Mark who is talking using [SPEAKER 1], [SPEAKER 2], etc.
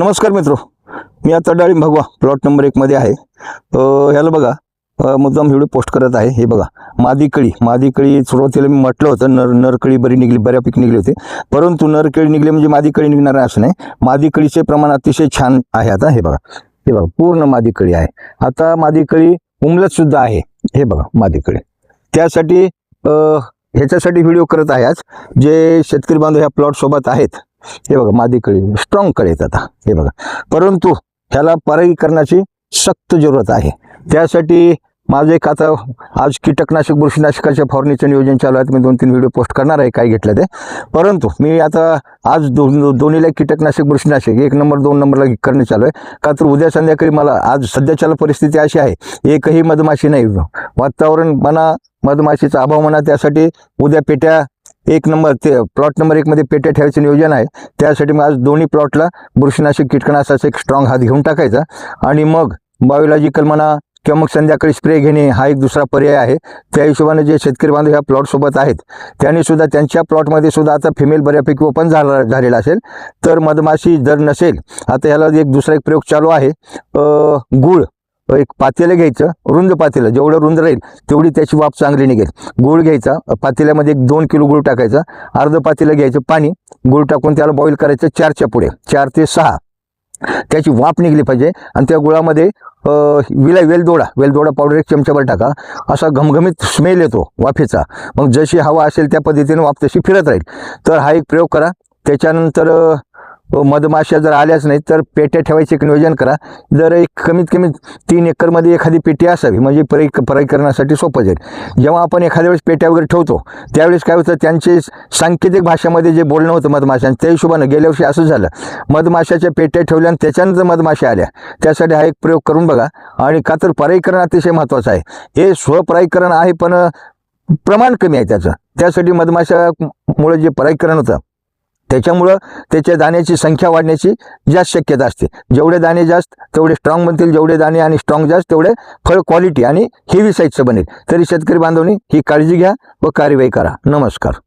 [SPEAKER 1] नमस्कार मित्रो, मी आता डाळिंब भगवा प्लॉट नंबर 1 मध्ये आहे. ह्याला बघा मुद्दाम व्हिडिओ पोस्ट करत आहे. हे बघा मादी कळी सुरुवातीला मी म्हटलं होतं नरकळी बरी निघली, बऱ्यापैकी निघली होती. परंतु नरकळी निघली म्हणजे मादी कळी निघणार आहे असं नाही. मादी कळीचे प्रमाण अतिशय छान आहे. आता हे बघा पूर्ण मादी कळी आहे. आता मादी कळी उमलत सुद्धा आहे. हे बघा मादी कळी. त्यासाठी ह्याच्यासाठी व्हिडिओ करत आहे आज. जे शेतकरी बांधव ह्या प्लॉट सोबत आहेत, हे बघा मादी कळी स्ट्रॉंग कळी आहेत आता. हे बघा, परंतु ह्याला परागीकरणाची सक्त जरूरत आहे. त्यासाठी माझं एक आता आज कीटकनाशक बुरशीनाशकाच्या फवारणीचं नियोजन चालू आहे. मी 2-3 व्हिडिओ पोस्ट करणार आहे काय घेतलं ते. परंतु मी आता आज दोन्हीला कीटकनाशक बुरशीनाशक 1 नंबर 2 नंबरला करणे चालू आहे. का तर उद्या संध्याकाळी मला आज सध्याच्याला परिस्थिती अशी आहे, एकही मधमाशी नाही. वातावरण म्हणा, मधमाशीचा अभाव म्हणा, त्यासाठी उद्या पेट्या 1 नंबर ते प्लॉट नंबर 1 मध्ये पेट्या ठेवायचं नियोजन आहे. त्यासाठी मी आज दोन्ही प्लॉटला बुरशीनाशक कीटकनाशकाचा एक स्ट्रॉंग हात घेऊन टाकायचा आणि मग बायोलॉजिकल म्हणा किंवा मग संध्याकाळी स्प्रे घेणे हा एक दुसरा पर्याय आहे. त्या हिशोबाने जे शेतकरी बांधव ह्या प्लॉटसोबत आहेत त्यांनी सुद्धा त्यांच्या प्लॉटमध्ये सुद्धा आता फिमेल बऱ्यापैकी ओपन झालेला असेल. तर मधमाशी जर नसेल, आता ह्याला एक दुसरा एक प्रयोग चालू आहे. गूळ एक पातेलं घ्यायचं, रुंद पातेलं, जेवढं रुंद राहील तेवढी त्याची वाफ चांगली निघेल. गूळ घ्यायचा, पातेल्यामध्ये 2 किलो गूळ टाकायचा, अर्ध पातेलं घ्यायचं पाणी, गूळ टाकून त्याला बॉईल करायचं 4च्या पुढे 4 ते 6. त्याची वाफ निघली पाहिजे आणि त्या गुळामध्ये वेलदोडा पावडर 1 चमचाभर टाका. असा घमघमीत स्मेल येतो वाफेचा. मग जशी हवा असेल त्या पद्धतीने वाफ तशी फिरत राहील. तर हा एक प्रयोग करा. त्याच्यानंतर मधमाशा जर आल्याच नाही तर पेट्या ठेवायचे एक नियोजन करा. जर एक कमीत कमी 3 एकरमध्ये एखादी पेटी असावी म्हणजे परागीकरणासाठी सोपं जाईल. जेव्हा आपण एखाद्या वेळेस पेट्या वगैरे ठेवतो त्यावेळेस काय होतं, त्यांचे सांकेतिक भाषेमध्ये जे बोलणं होतं मधमाशांचं, त्या हिशोबानं गेल्या वर्षी असं झालं, मधमाशाच्या पेट्या ठेवल्या आणि त्याच्यानंतर मधमाशा आल्या. त्यासाठी हा एक प्रयोग करून बघा. आणि का तर परागीकरण अतिशय महत्त्वाचं आहे. हे स्वपरागीकरण आहे पण प्रमाण कमी आहे त्याचं. त्यासाठी मधमाशामुळे जे परागीकरण होतं त्याच्यामुळं त्याच्या दाण्याची संख्या वाढण्याची जास्त शक्यता असते. जेवढे दाणे जास्त तेवढे स्ट्रॉंग बनतील, जेवढे दाणे आणि स्ट्रॉंग जास्त तेवढे फळ क्वालिटी आणि हेवी साईजचं बनेल. तरी शेतकरी बांधवांनी ही काळजी घ्या व कार्यवाही करा. नमस्कार.